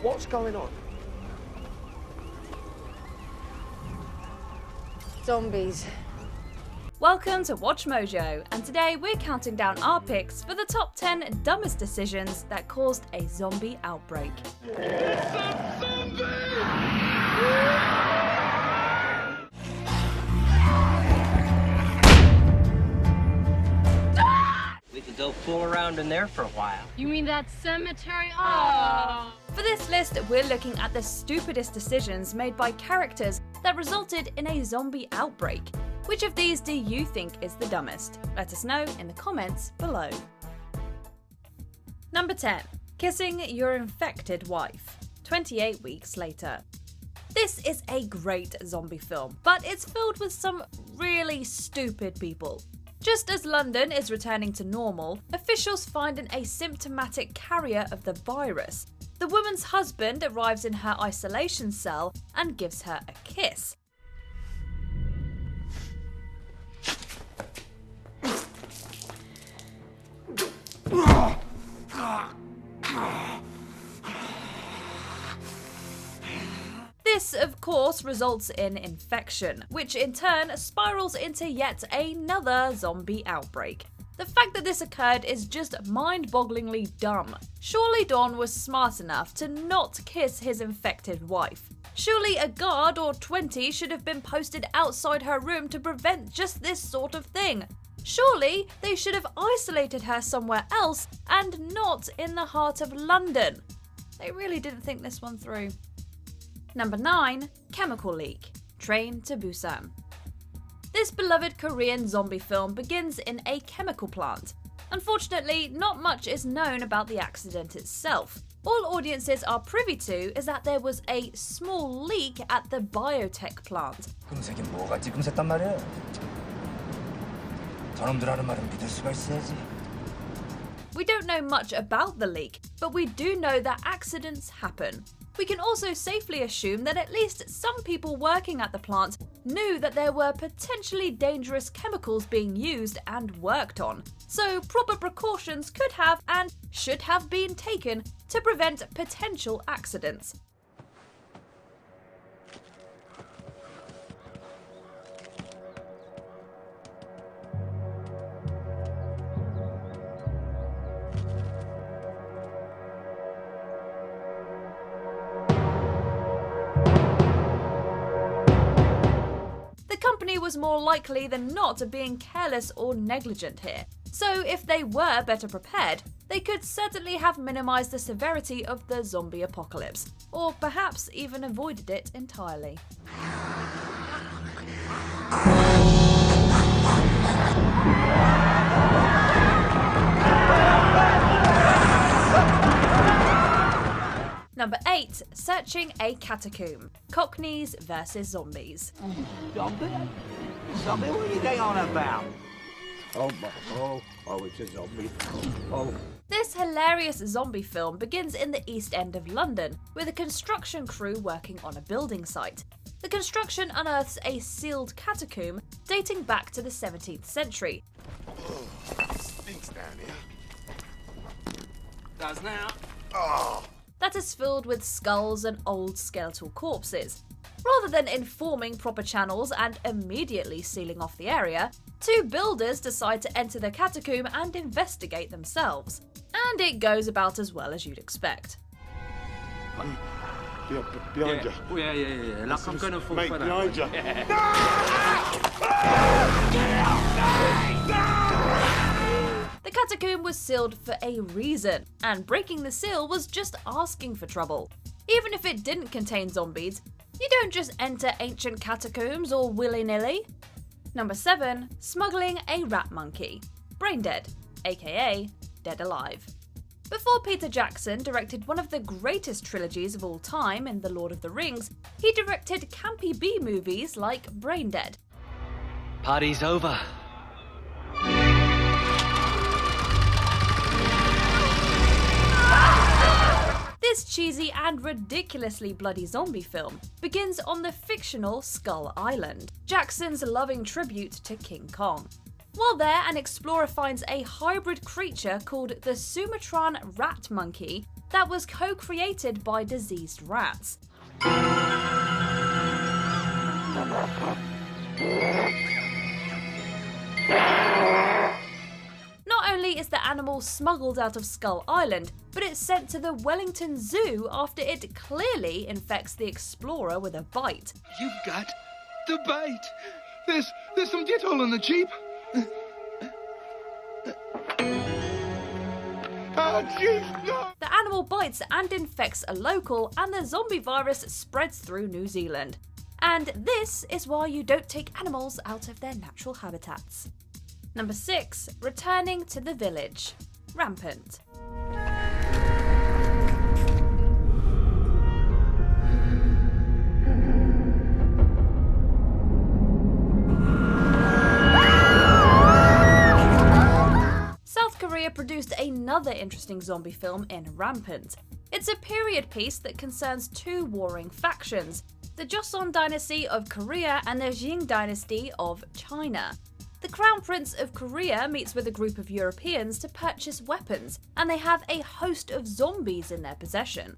What's going on? Zombies. Welcome to WatchMojo, and today we're counting down our picks for the top 10 dumbest decisions that caused a zombie outbreak. It's a zombie! We could go fool around in there for a while. You mean that cemetery? Oh. For this list, we're looking at the stupidest decisions made by characters that resulted in a zombie outbreak. Which of these do you think is the dumbest? Let us know in the comments below. Number 10. Kissing your infected wife. 28 weeks later. This is a great zombie film, but it's filled with some really stupid people. Just as London is returning to normal, officials find an asymptomatic carrier of the virus. The woman's husband arrives in her isolation cell and gives her a kiss. This, of course, results in infection, which in turn spirals into yet another zombie outbreak. The fact that this occurred is just mind-bogglingly dumb. Surely Don was smart enough to not kiss his infected wife. Surely a guard or 20 should have been posted outside her room to prevent just this sort of thing. Surely they should have isolated her somewhere else and not in the heart of London. They really didn't think this one through. Number 9. Chemical leak. Train to Busan. This beloved Korean zombie film begins in a chemical plant. Unfortunately, not much is known about the accident itself. All audiences are privy to is that there was a small leak at the biotech plant. 끔찍이 뭐가 찌끔샜단 말이야? 저놈들 하는 말은 믿을 수가 있어야지. We don't know much about the leak, but we do know that accidents happen. We can also safely assume that at least some people working at the plant knew that there were potentially dangerous chemicals being used and worked on, so proper precautions could have and should have been taken to prevent potential accidents. Was more likely than not being careless or negligent here. So if they were better prepared, they could certainly have minimized the severity of the zombie apocalypse, or perhaps even avoided it entirely. Number 8. Searching a catacomb. Cockneys versus zombies. Zombie? Zombie, what are you going on about? It's a zombie. Oh. This hilarious zombie film begins in the East End of London, with a construction crew working on a building site. The construction unearths a sealed catacomb dating back to the 17th century. Stinks down here. Does now? Oh. That is filled with skulls and old skeletal corpses. Rather than informing proper channels and immediately sealing off the area, two builders decide to enter the catacomb and investigate themselves. And it goes about as well as you'd expect. Behind you. Oh, yeah. Like I'm gonna fall Mate, for behind that. you. The catacomb was sealed for a reason, and breaking the seal was just asking for trouble. Even if it didn't contain zombies, you don't just enter ancient catacombs all willy-nilly. Number 7. Smuggling a rat monkey. Brain dead, aka dead alive. Before Peter Jackson directed one of the greatest trilogies of all time in The Lord of the Rings, he directed campy B movies like Brain Dead. Party's over. This cheesy and ridiculously bloody zombie film begins on the fictional Skull Island, Jackson's loving tribute to King Kong. While there, an explorer finds a hybrid creature called the Sumatran rat monkey that was co-created by diseased rats. Not only is the animal smuggled out of Skull Island, but it's sent to the Wellington Zoo after it clearly infects the explorer with a bite. You've got the bite. There's some Dettol in the Jeep. Oh, jeez, no! The animal bites and infects a local, and the zombie virus spreads through New Zealand. And this is why you don't take animals out of their natural habitats. Number 6. Returning to the village. Rampant. South Korea produced another interesting zombie film in Rampant. It's a period piece that concerns two warring factions, the Joseon dynasty of Korea and the Jin dynasty of China. The Crown Prince of Korea meets with a group of Europeans to purchase weapons, and they have a host of zombies in their possession.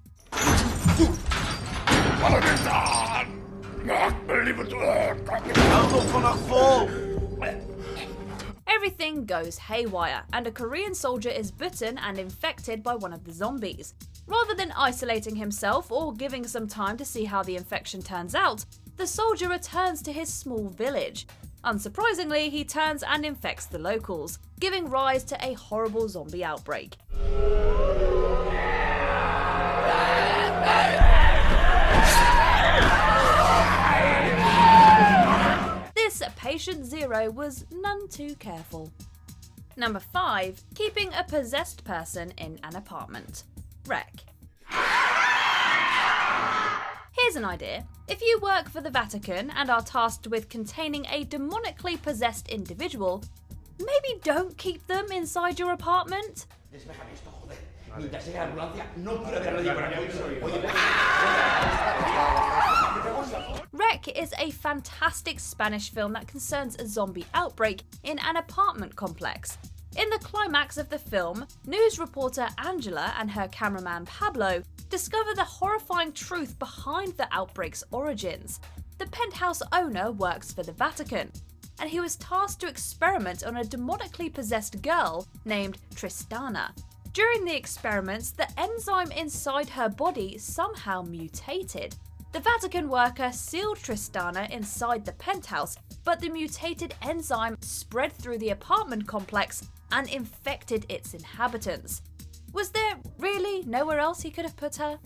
Everything goes haywire, and a Korean soldier is bitten and infected by one of the zombies. Rather than isolating himself or giving some time to see how the infection turns out, the soldier returns to his small village. Unsurprisingly, he turns and infects the locals, giving rise to a horrible zombie outbreak. This patient zero was none too careful. Number 5. Keeping a possessed person in an apartment. Wreck. Here's an idea. If you work for the Vatican and are tasked with containing a demonically possessed individual, maybe don't keep them inside your apartment. Wreck is a fantastic Spanish film that concerns a zombie outbreak in an apartment complex. In the climax of the film, news reporter Angela and her cameraman Pablo discover the horrifying truth behind the outbreak's origins. The penthouse owner works for the Vatican, and he was tasked to experiment on a demonically possessed girl named Tristana. During the experiments, the enzyme inside her body somehow mutated. The Vatican worker sealed Tristana inside the penthouse, but the mutated enzyme spread through the apartment complex and infected its inhabitants. Was there really nowhere else he could have put her?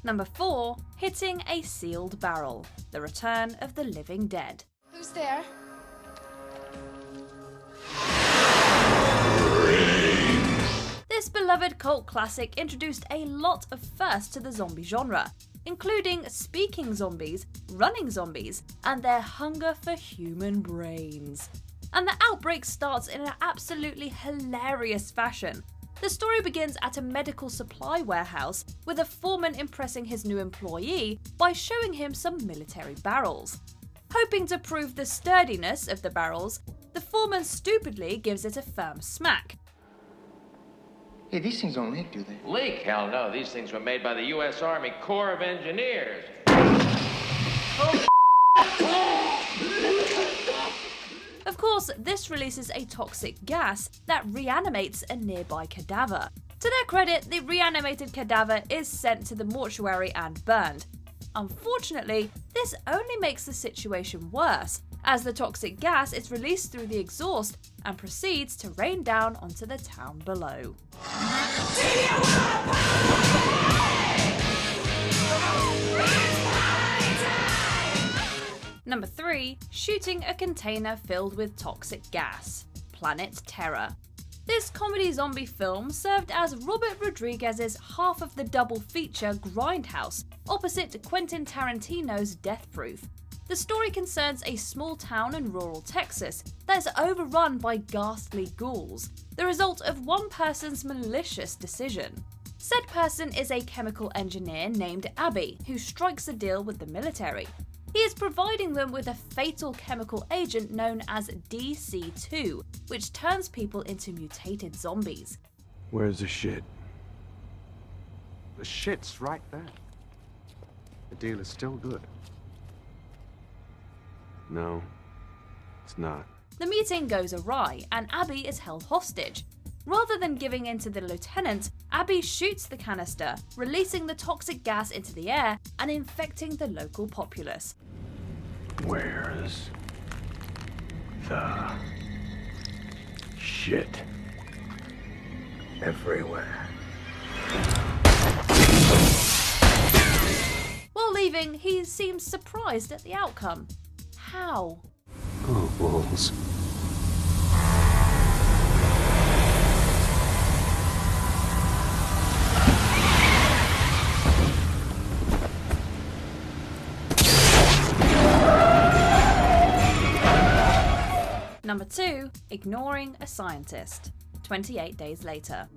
Number 4. Hitting a sealed barrel. The Return of the Living Dead. Who's there? This beloved cult classic introduced a lot of firsts to the zombie genre, including speaking zombies, running zombies, and their hunger for human brains. And the outbreak starts in an absolutely hilarious fashion. The story begins at a medical supply warehouse, with a foreman impressing his new employee by showing him some military barrels. Hoping to prove the sturdiness of the barrels, the foreman stupidly gives it a firm smack. Hey, these things don't leak, do they? Leak? Hell no. These things were made by the U.S. Army Corps of Engineers. Of course, this releases a toxic gas that reanimates a nearby cadaver. To their credit, the reanimated cadaver is sent to the mortuary and burned. Unfortunately, this only makes the situation worse, as the toxic gas is released through the exhaust and proceeds to rain down onto the town below. Number 3. Shooting a container filled with toxic gas. Planet Terror. This comedy zombie film served as Robert Rodriguez's half of the double feature Grindhouse, opposite Quentin Tarantino's Death Proof. The story concerns a small town in rural Texas that is overrun by ghastly ghouls, the result of one person's malicious decision. Said person is a chemical engineer named Abby, who strikes a deal with the military. He is providing them with a fatal chemical agent known as DC2, which turns people into mutated zombies. Where's the shit? The shit's right there. The deal is still good. No, it's not. The meeting goes awry, and Abby is held hostage. Rather than giving in to the lieutenant, Abby shoots the canister, releasing the toxic gas into the air and infecting the local populace. Where's the shit? Everywhere. While leaving, he seems surprised at the outcome. How? Oh, balls. Number 2, ignoring a scientist. 28 days later.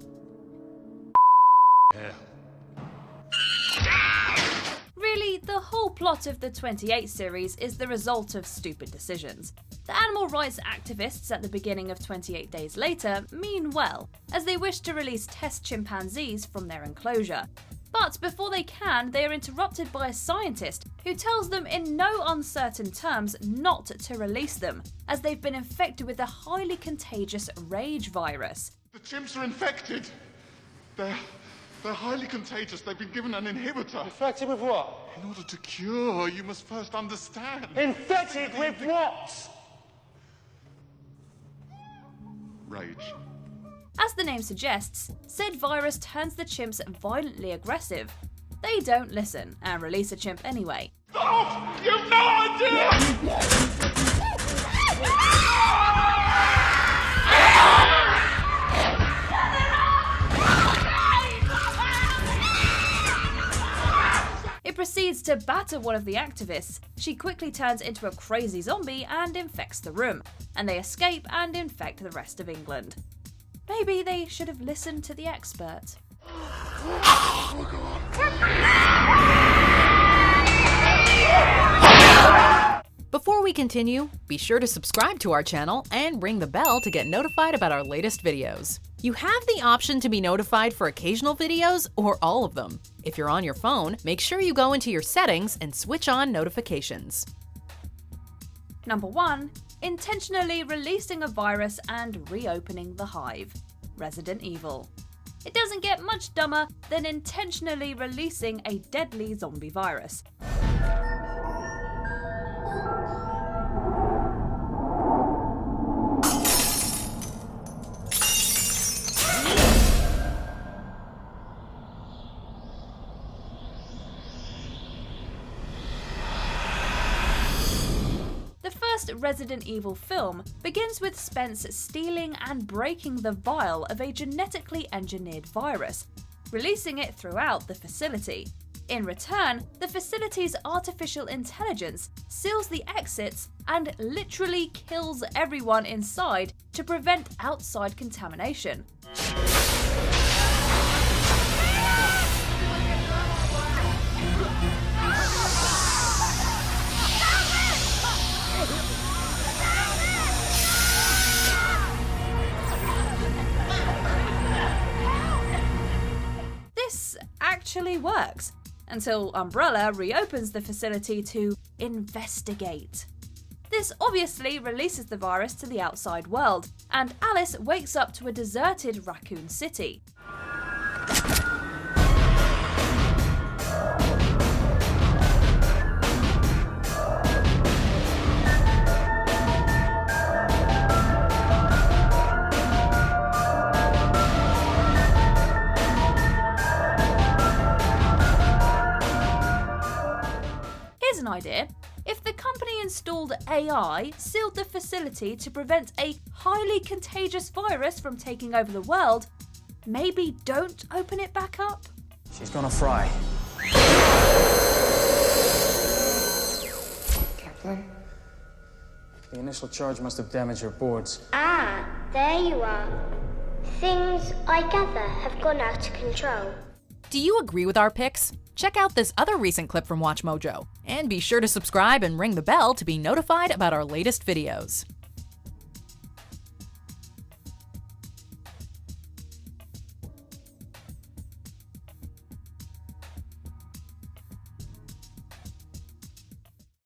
Really, the whole plot of the 28 series is the result of stupid decisions. The animal rights activists at the beginning of 28 Days Later mean well, as they wish to release test chimpanzees from their enclosure. But before they can, they are interrupted by a scientist who tells them in no uncertain terms not to release them, as they've been infected with a highly contagious rage virus. The chimps are infected. They're highly contagious. They've been given an inhibitor. Infected with what? In order to cure, you must first understand. Infected with what? Rage. As the name suggests, said virus turns the chimps violently aggressive. They don't listen and release a chimp anyway. Stop! You've no idea! It proceeds to batter one of the activists. She quickly turns into a crazy zombie and infects the room, and they escape and infect the rest of England. Maybe they should have listened to the expert. Before we continue, be sure to subscribe to our channel and ring the bell to get notified about our latest videos. You have the option to be notified for occasional videos or all of them. If you're on your phone, make sure you go into your settings and switch on notifications. Number 1. Intentionally releasing a virus and reopening the hive. Resident Evil. It doesn't get much dumber than intentionally releasing a deadly zombie virus. Resident Evil film begins with Spence stealing and breaking the vial of a genetically engineered virus, releasing it throughout the facility. In return, the facility's artificial intelligence seals the exits and literally kills everyone inside to prevent outside contamination. Actually works, until Umbrella reopens the facility to investigate. This obviously releases the virus to the outside world, and Alice wakes up to a deserted Raccoon City. An idea. If the company installed AI, sealed the facility to prevent a highly contagious virus from taking over the world, maybe don't open it back up? She's gonna fry. Captain? The initial charge must have damaged her boards. Ah, there you are. Things, I gather, have gone out of control. Do you agree with our picks? Check out this other recent clip from WatchMojo, and be sure to subscribe and ring the bell to be notified about our latest videos.